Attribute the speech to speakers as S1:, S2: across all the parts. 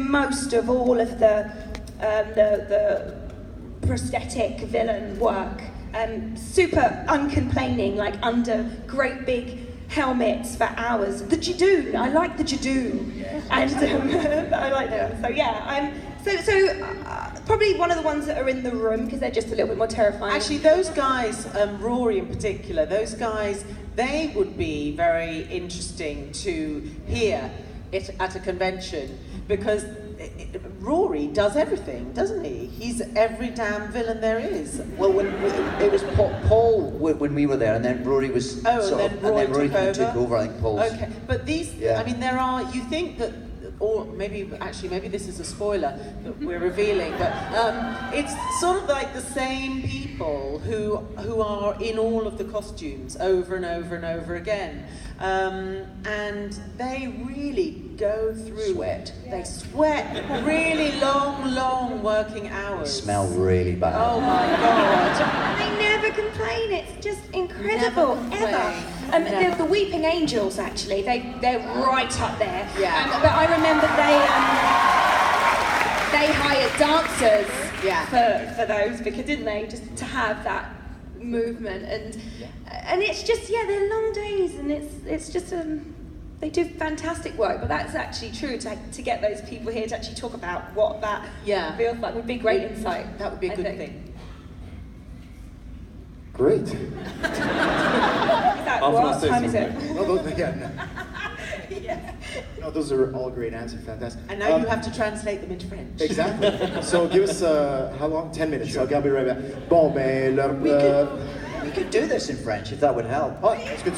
S1: most of all of the prosthetic villain work. Super uncomplaining, like under great big helmets for hours. The Jadoon, I like the Jadoon, and I like them. So yeah, probably one of the ones that are in the room because they're just a little bit more terrifying.
S2: Actually, those guys, Rory in particular, those guys, they would be very interesting to hear it at a convention because Rory does everything, doesn't he? He's every damn villain there is.
S3: Well, it was Paul when we were there, and then Rory was.
S2: And then Rory
S3: took over. I think Paul's.
S2: Okay, but these, I mean, there are. You think that, or maybe this is a spoiler that we're revealing, but it's sort of like the same people who are in all of the costumes over and over and over again, and they really go through
S3: sweat.
S2: They sweat really long working hours.
S3: They smell really bad.
S2: Oh my God!
S1: They never complain. It's just incredible. Ever. The Weeping Angels, actually, they're right up there.
S2: Yeah.
S1: But I remember they hired dancers for those because didn't they, just to have that movement and it's just they're long days and it's just they do fantastic work, but that's actually true to get those people here to actually talk about what that feels like would be great insight.
S2: That would be a good thing.
S4: Great.
S1: What time is it?
S4: No, those are all great answers, fantastic.
S2: And now you have to translate them into French.
S4: Exactly. So give us, how long? 10 minutes. Sure. I'll be right back. Bon, ben,
S3: we could do this in French if that would help.
S4: Oh, c'est que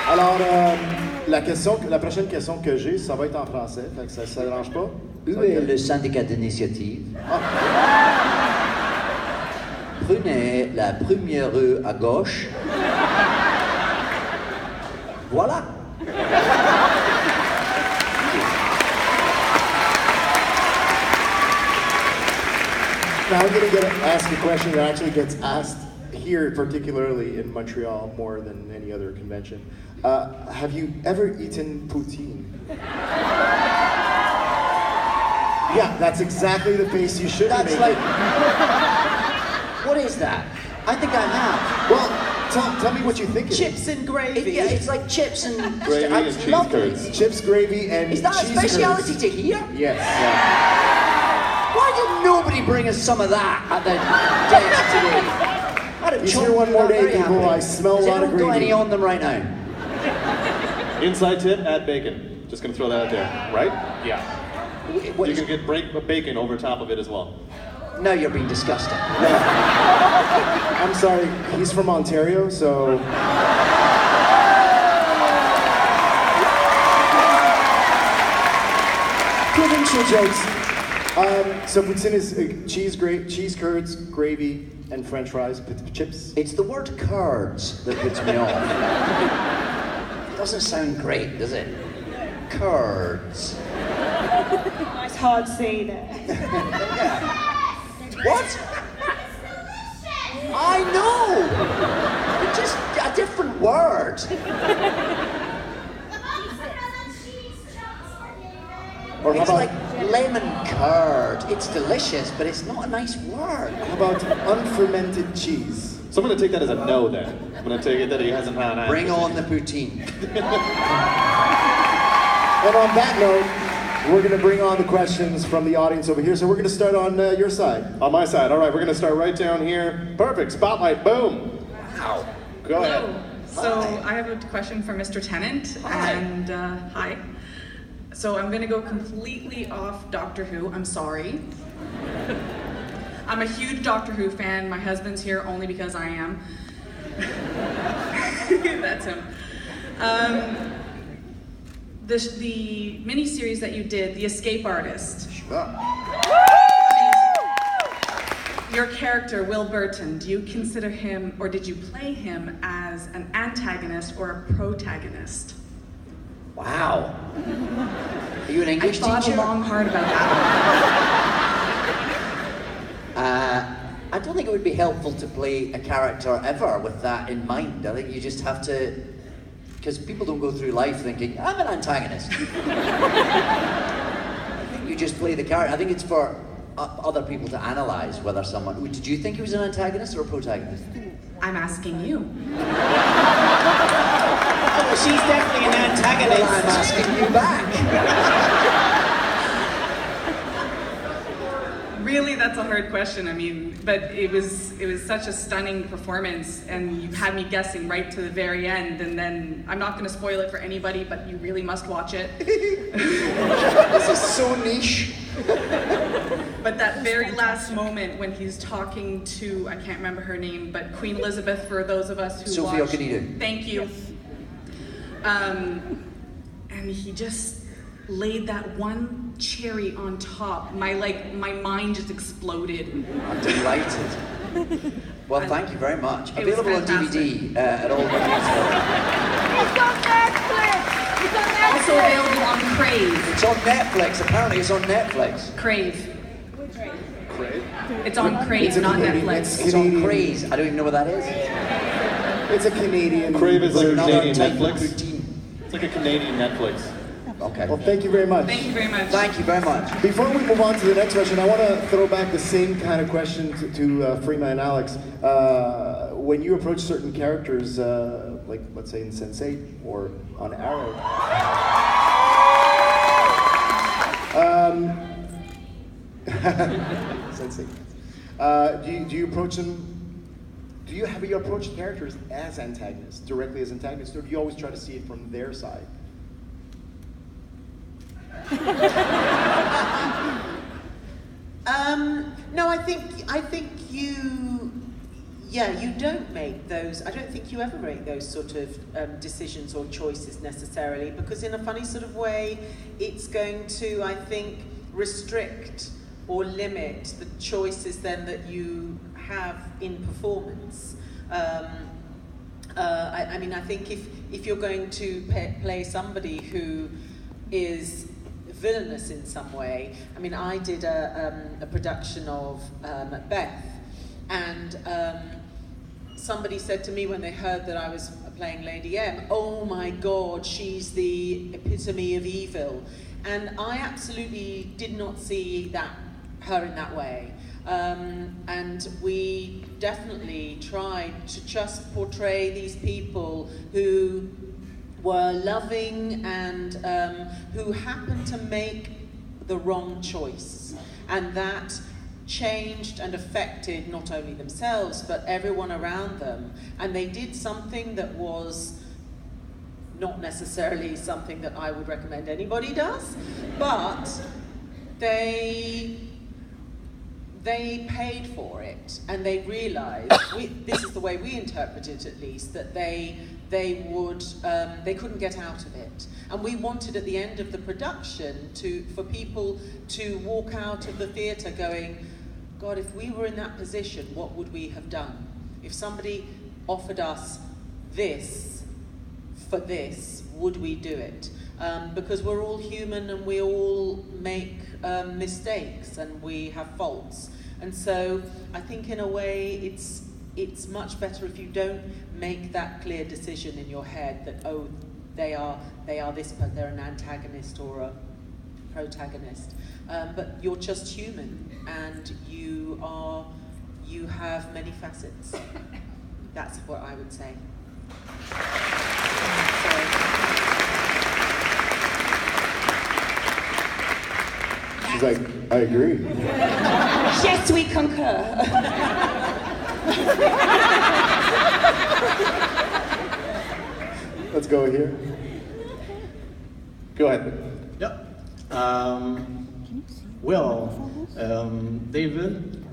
S4: Alors, la prochaine question que j'ai, ça va être en français, fait que ça ne dérange pas.
S3: Où est le syndicat d'initiative? Prenez la première rue à gauche. Voilà.
S4: Now I'm going to ask a question that actually gets asked here, particularly in Montreal, more than any other convention. Have you ever eaten poutine? Yeah, that's exactly the face you should be making.
S3: Like, what is that? I think I have.
S4: Well, tell me what you think it is.
S2: Chips and gravy.
S3: It's like chips and
S5: gravy and cheese curds.
S4: Chips, gravy, and
S3: is that
S4: cheese
S3: a speciality
S4: curds.
S3: to here?
S4: Yes.
S3: Why did nobody bring us some of that at the desk today?
S4: He's here one more day, people. I smell a lot of gravy.
S3: Got any on them right now?
S5: Inside tip, add bacon. Just gonna throw that out there, right? Yeah. You can get bacon over top of it as well.
S3: No, you're being disgusting.
S4: I'm sorry, he's from Ontario, so... Provincial jokes. So poutine is cheese curds, gravy, and French fries, chips.
S3: It's the word curds that puts me off. It doesn't sound great, does it? Curds.
S1: Nice hard C there.
S3: What? I know! It's just a different word.
S4: Or
S3: it's like lemon curd. It's delicious, but it's not a nice word.
S4: How about unfermented cheese?
S5: So I'm going to take that as a no then. I'm going to take it that he hasn't had an answer.
S3: Bring on the poutine.
S4: And on that note, we're going to bring on the questions from the audience over here. So we're going to start on your side.
S5: On my side. All right, we're going to start right down here. Perfect. Spotlight. Boom.
S3: Wow.
S5: Go ahead.
S6: So I have a question for Mr. Tennant.
S3: Hi.
S6: And hi. So I'm going to go completely off Doctor Who. I'm sorry. I'm a huge Doctor Who fan. My husband's here only because I am. That's him. The mini-series that you did, The Escape Artist.
S3: Sure.
S6: Your character, Will Burton, do you consider him, or did you play him as an antagonist or a protagonist?
S3: Wow. Are you an English teacher?
S6: I thought long hard about that.
S3: I don't think it would be helpful to play a character ever with that in mind. I think you just have to Because people don't go through life thinking, I'm an antagonist. I think you just play the character. I think it's for other people to analyse whether someone... Did you think he was an antagonist or a protagonist?
S6: I'm asking you.
S2: Oh, she's definitely an antagonist.
S3: Well, I'm asking you back.
S6: Really, that's a hard question. I mean, but it was such a stunning performance, and you had me guessing right to the very end. And then I'm not going to spoil it for anybody, but you really must watch it.
S4: This is so niche.
S6: But that very last moment when he's talking to, I can't remember her name, but Queen Elizabeth, for those of us who
S3: Sophia
S6: watched.
S3: Okonedo.
S6: Thank you. And he just laid that one cherry on top. My mind just exploded.
S3: I'm delighted. Well, thank you very much.
S6: It was
S3: Available on
S6: fantastic.
S3: DVD at all venues.
S1: It's on Netflix!
S6: Also available on Crave.
S3: It's on Netflix. Apparently, it's on Netflix.
S6: Crave.
S5: Crave?
S6: It's on Crave,
S4: It's a
S6: not
S4: Canadian-
S6: Netflix.
S3: It's on
S4: Canadian.
S3: Craze. I don't even know what that is.
S4: It's a Canadian.
S5: Crave is like a
S3: Another
S5: Canadian
S3: type of
S5: Netflix.
S3: routine.
S5: It's like a Canadian Netflix.
S3: Okay.
S4: Well, thank you very much.
S6: Thank you very much.
S3: Thank you very much.
S4: Before we move on to the next question, I want to throw back the same kind of question to Freema and Alex. When you approach certain characters, like let's say in Sense8 or on Arrow, Sense8, do you approach them? Have you approached characters as antagonists, directly as antagonists, or do you always try to see it from their side?
S2: No, I think you don't make those. I don't think you ever make those sort of decisions or choices necessarily, because in a funny sort of way, it's going to, I think, restrict or limit the choices then that you have in performance. I mean, I think if you're going to play somebody who is villainous in some way. I mean, I did a production of Macbeth, and somebody said to me when they heard that I was playing Lady M, "Oh my God, she's the epitome of evil," and I absolutely did not see her in that way. And we definitely tried to just portray these people who were loving and who happened to make the wrong choice. And that changed and affected not only themselves, but everyone around them. And they did something that was not necessarily something that I would recommend anybody does, but they paid for it, and they realized, this is the way we interpret it at least, that they couldn't get out of it. And we wanted at the end of the production for people to walk out of the theatre going, God, if we were in that position, what would we have done? If somebody offered us this for this, would we do it? Because we're all human and we all make mistakes and we have faults. And so I think in a way it's much better if you don't make that clear decision in your head that, oh, they are this, but they're an antagonist or a protagonist. But you're just human, and you have many facets. That's what I would say.
S4: She's like, I agree.
S1: Yes, we concur.
S4: Let's go here. Go ahead.
S7: Yeah. David,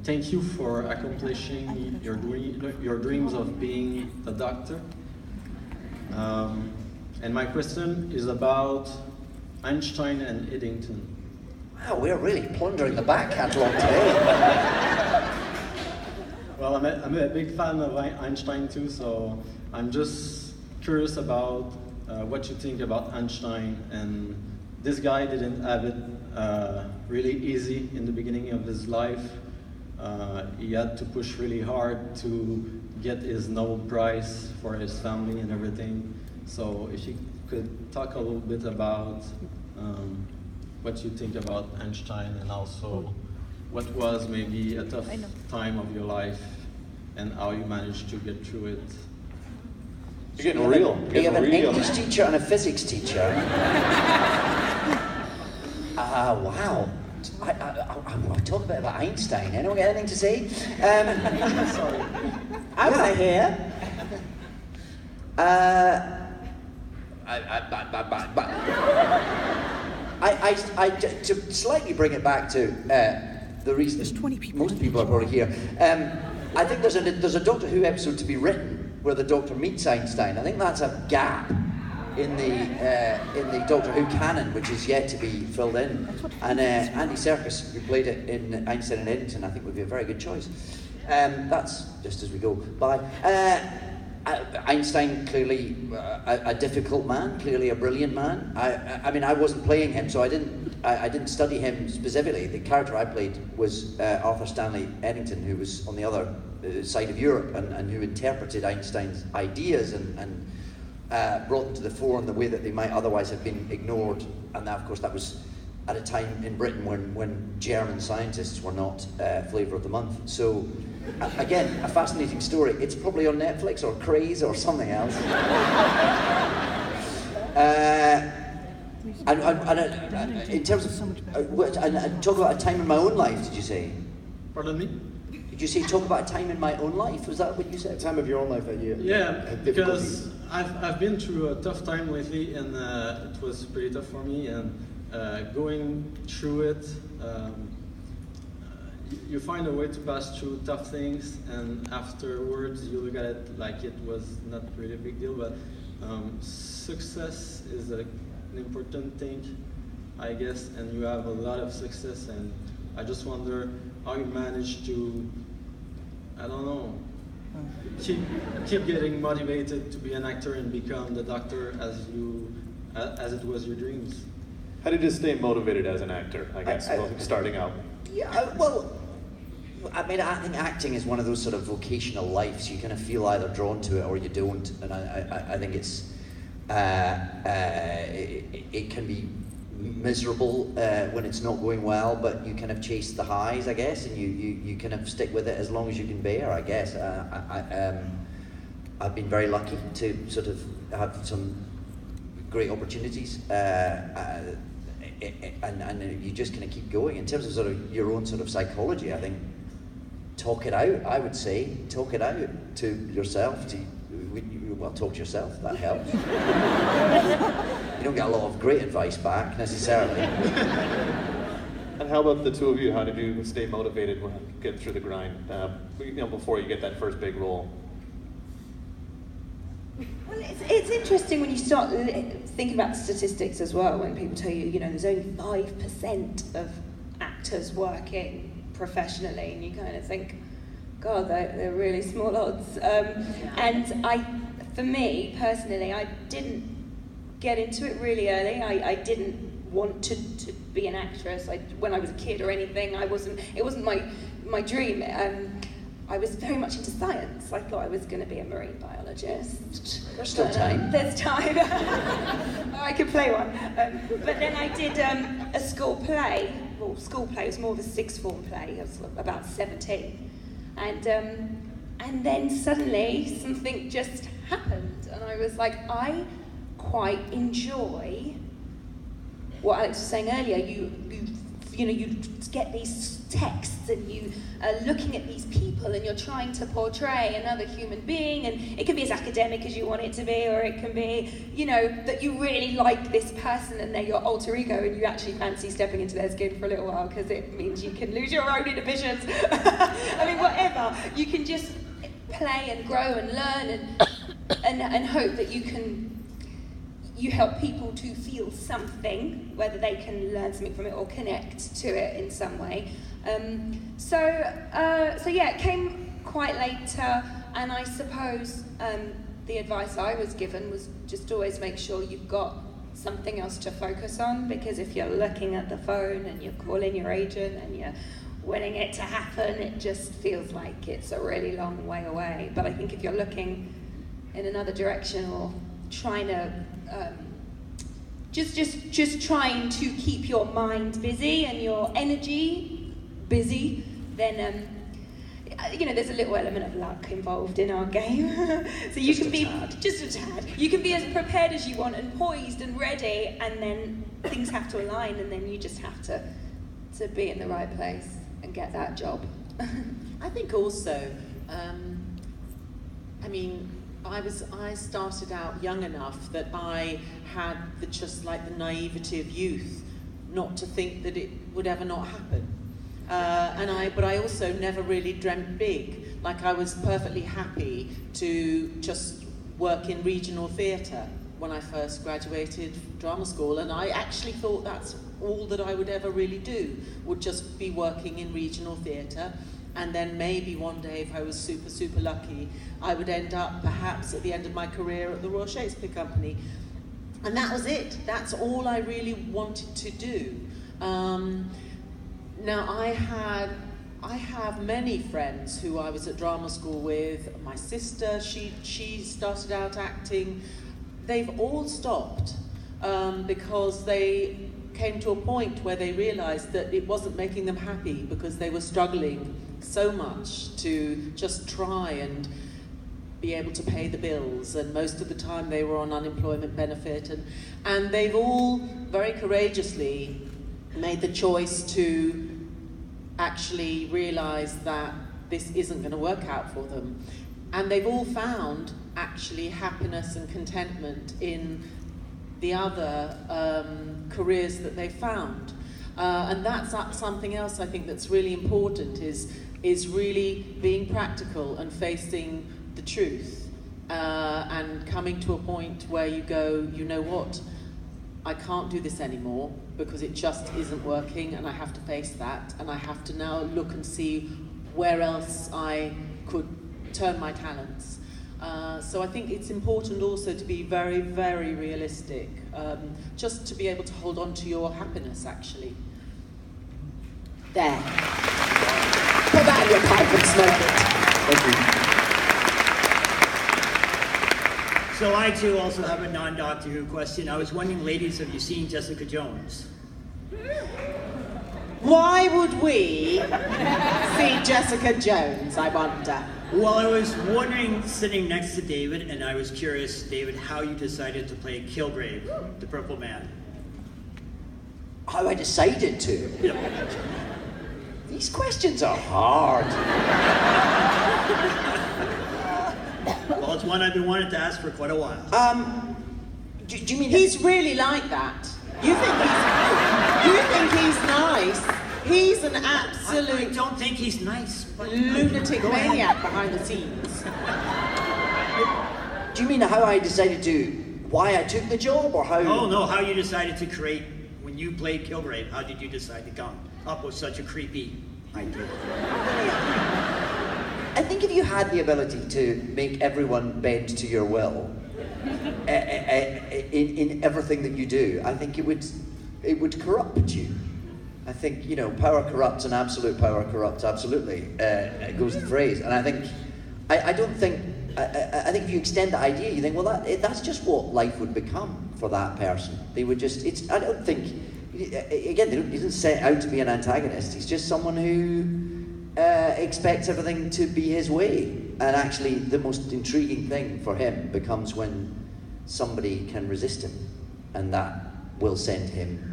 S7: thank you for accomplishing your dreams of being a doctor. And my question is about Einstein and Eddington.
S3: Wow, we're really plundering the back catalogue today.
S7: Well, I'm a big fan of Einstein too, so I'm just curious about what you think about Einstein. And this guy didn't have it really easy in the beginning of his life. He had to push really hard to get his Nobel Prize for his family and everything. So if you could talk a little bit about what you think about Einstein, and also what was maybe a tough time of your life and how you managed to get through it.
S5: You're getting real.
S3: You have an English teacher and a physics teacher. Wow. I'll talk a bit about Einstein. Anyone got anything to say?
S2: Sorry. I want to hear.
S3: To slightly bring it back to the reason most people are probably here, I think there's a Doctor Who episode to be written where the Doctor meets Einstein. I think that's a gap in the Doctor Who canon, which is yet to be filled in. And Andy Serkis, who played it in Einstein and Eddington, I think would be a very good choice. That's just as we go by. Einstein, clearly a difficult man, clearly a brilliant man. I mean, I wasn't playing him, so I didn't study him specifically. The character I played was Arthur Stanley Eddington, who was on the other side of Europe and who interpreted Einstein's ideas and brought them to the fore in the way that they might otherwise have been ignored. And that, of course, that was at a time in Britain when German scientists were not flavour of the month. So, again, a fascinating story. It's probably on Netflix or Craze or something else. In terms of, talk about a time in my own life, did you say?
S7: Pardon me?
S3: Did you say talk about a time in my own life? Was that what you said?
S4: A time of your own life that you had
S7: because I've been through a tough time lately, and it was pretty tough for me, and going through it, you find a way to pass through tough things, and afterwards you look at it like it was not really a big deal, but success is an important thing, I guess, and you have a lot of success, and I just wonder how you manage to, I don't know, keep getting motivated to be an actor and become the Doctor as it was your dreams.
S5: How did you stay motivated as an actor, I guess, starting out?
S3: Yeah, well, I mean, I think acting is one of those sort of vocational lives. You kind of feel either drawn to it or you don't, and I think it's it can be miserable when it's not going well, but you kind of chase the highs, I guess, and you kind of stick with it as long as you can bear, I guess. I've been very lucky to sort of have some great opportunities, and you just kind of keep going. In terms of sort of your own sort of psychology, I think talk it out. I would say talk it out to yourself. Talk to yourself. That helps. You don't get a lot of great advice back necessarily.
S5: And how about the two of you? How did you stay motivated when getting through the grind? Before you get that first big role.
S1: Well, it's interesting when you start thinking about the statistics as well, when people tell you, there's only 5% of actors working professionally, and you kind of think, God, they're really small odds. And for me, personally, I didn't get into it really early. I didn't want to be an actress when I was a kid or anything. It wasn't my dream. I was very much into science. I thought I was going to be a marine biologist.
S3: There's still time.
S1: There's time. I could play one. But then I did a school play. Well, school play was more of a sixth form play. I was about 17. And then suddenly something just happened. And I was like, I quite enjoy what Alex was saying earlier. You get these texts and you are looking at these people and you're trying to portray another human being, and it can be as academic as you want it to be, or it can be, that you really like this person and they're your alter ego and you actually fancy stepping into their skin for a little while because it means you can lose your own inhibitions. I mean, whatever. You can just play and grow and learn and hope that you help people to feel something, whether they can learn something from it or connect to it in some way. So it came quite later, and I suppose the advice I was given was just always make sure you've got something else to focus on, because if you're looking at the phone and you're calling your agent and you're willing it to happen. It just feels like it's a really long way away. But I think if you're looking in another direction or trying to just trying to keep your mind busy and your energy busy, then there's a little element of luck involved in our game. So you can be just a tad. You can be as prepared as you want and poised and ready, and then things have to align, and then you just have to be in the right place and get that job.
S2: I think also, I started out young enough that I had the naivety of youth, not to think that it would ever not happen. But I also never really dreamt big. Like, I was perfectly happy to just work in regional theatre when I first graduated drama school, and I actually thought that's all that I would ever really do, would just be working in regional theatre. And then maybe one day, if I was super, super lucky, I would end up perhaps at the end of my career at the Royal Shakespeare Company. And that was it. That's all I really wanted to do. Now, I have many friends who I was at drama school with. My sister, she started out acting. They've all stopped because they came to a point where they realized that it wasn't making them happy, because they were struggling so much to just try and be able to pay the bills, and most of the time they were on unemployment benefit, and they've all very courageously made the choice to actually realize that this isn't going to work out for them. And they've all found actually happiness and contentment in the other careers that they found. And that's something else I think that's really important, is really being practical and facing the truth, and coming to a point where you go, you know what, I can't do this anymore because it just isn't working, and I have to face that, and I have to now look and see where else I could turn my talents. So I think it's important also to be very, very realistic, just to be able to hold on to your happiness, actually. There. Put that in your pipe and smoke it. Thank you.
S8: So I too also have a non-Doctor Who question. I was wondering, ladies, have you seen Jessica Jones?
S2: Why would we see Jessica Jones, I wonder?
S8: Well, I was wondering, sitting next to David, and I was curious, David, how you decided to play Kilgrave, the Purple Man.
S3: How I decided to?
S8: Yeah.
S3: These questions are hard.
S8: Well, it's one I've been wanting to ask for quite a while.
S3: Do you mean
S2: he's really like that? You think he's nice? He's an absolute...
S8: I don't think he's nice, but...
S2: lunatic maniac behind the scenes.
S3: Do you mean how I decided to... why I took the job, or how...
S8: Oh, no, how you decided to create... when you played Kilgrave, how did you decide to come up with such a creepy idea?
S3: I think if you had the ability to make everyone bend to your will, in everything that you do, I think it would corrupt you. I think, power corrupts, and absolute power corrupts absolutely. It goes the phrase. And I think, I think if you extend the idea, you think, well, that's just what life would become for that person. They would just, I don't think, again, he doesn't set out to be an antagonist. He's just someone who expects everything to be his way. And actually, the most intriguing thing for him becomes when somebody can resist him. And that will send him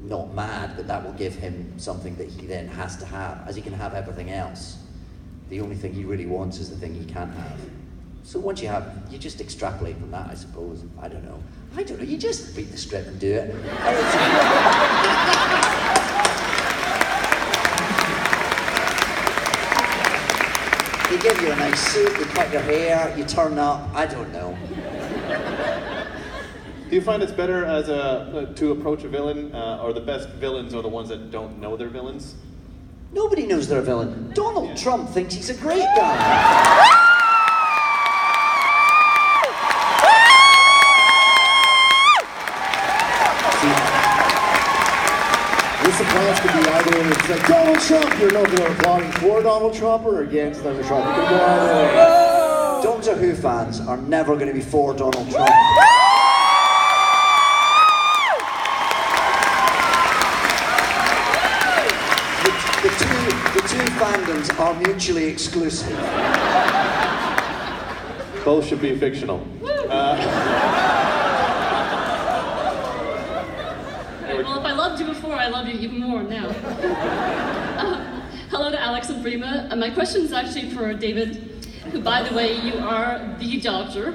S3: not mad, but that will give him something that he then has to have, as he can have everything else. The only thing he really wants is the thing he can't have. So once you just extrapolate from that, I suppose. I don't know, you just read the script and do it. They give you a nice suit, they cut your hair, you turn up, I don't know.
S5: Do you find it's better to approach a villain, or the best villains are the ones that don't know they're villains?
S3: Nobody knows they're a villain. Donald Trump thinks he's a great guy.
S4: guess the plans could be either it's like Donald Trump, you're not going to applauding for Donald Trump or against Donald Trump. You could go either way.
S3: Doctor Who fans are never going to be for Donald Trump. The two fandoms are mutually exclusive.
S5: Both should be fictional.
S9: Well, if I loved you before, I love you even more now. Hello to Alex and Freema. My question is actually for David, who, by the way, you are the Doctor.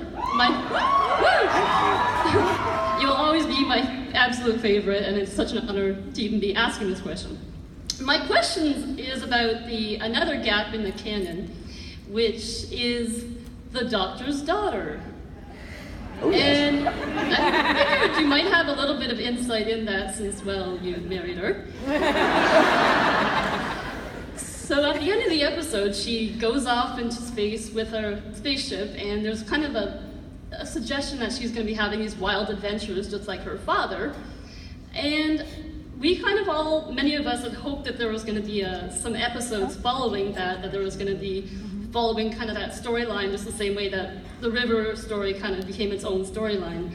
S9: You'll always be my absolute favorite, and it's such an honor to even be asking this question. My question is about another gap in the canon, which is the Doctor's daughter.
S3: Oh, yes.
S9: And I figured you might have a little bit of insight in that since, well, you married her. So at the end of the episode, she goes off into space with her spaceship, and there's kind of a suggestion that she's going to be having these wild adventures just like her father. And we kind of many of us had hoped that there was going to be some episodes following that there was going to be following kind of that storyline, just the same way that the River story kind of became its own storyline.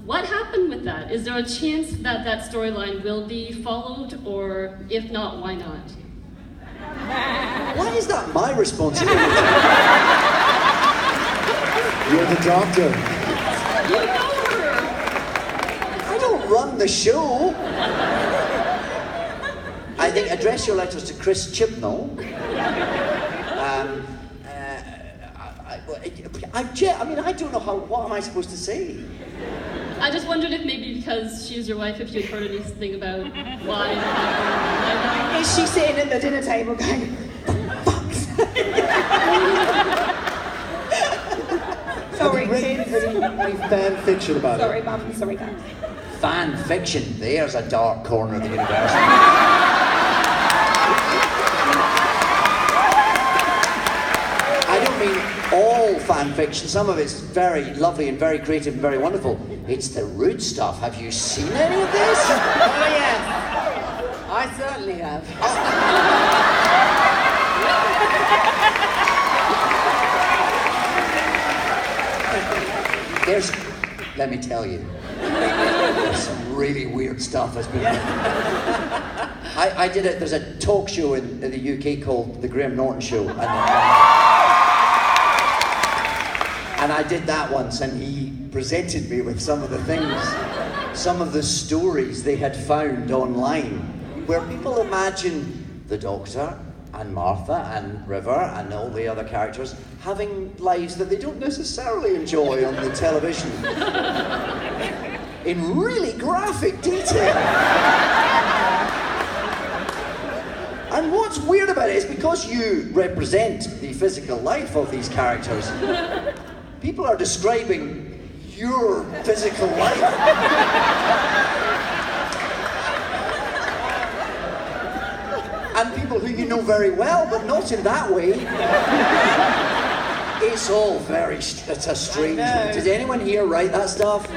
S9: What happened with that? Is there a chance that that storyline will be followed, or if not, why not?
S3: Why is that my responsibility?
S4: You're the Doctor.
S9: You know her!
S3: I don't run the show. I think address your letters to Chris Chibnall. I don't know what am I supposed to say?
S9: I just wondered if maybe because she was your wife, if you had heard anything about why.
S1: Is she sitting at the dinner table going, fuck? Sorry, kids.
S4: Any fan fiction about
S1: Sorry,
S4: it?
S1: Mum. Sorry, Dad.
S3: Fan fiction, there's a dark corner of the universe. I don't mean all fan fiction, some of it's very lovely and very creative and very wonderful. It's the rude stuff. Have you seen any of this?
S2: Oh yes, I certainly have.
S3: Let me tell you, there's some really weird stuff has been. I did it. There's a talk show in the UK called The Graham Norton Show, and I did that once, and he presented me with some of the things, some of the stories they had found online, where people imagine the Doctor and Martha and River and all the other characters having lives that they don't necessarily enjoy on the television in really graphic detail. And what's weird about it is because you represent the physical life of these characters, people are describing your physical life. And people who you know very well, but not in that way. It's all it's a strange. Did anyone here write that stuff?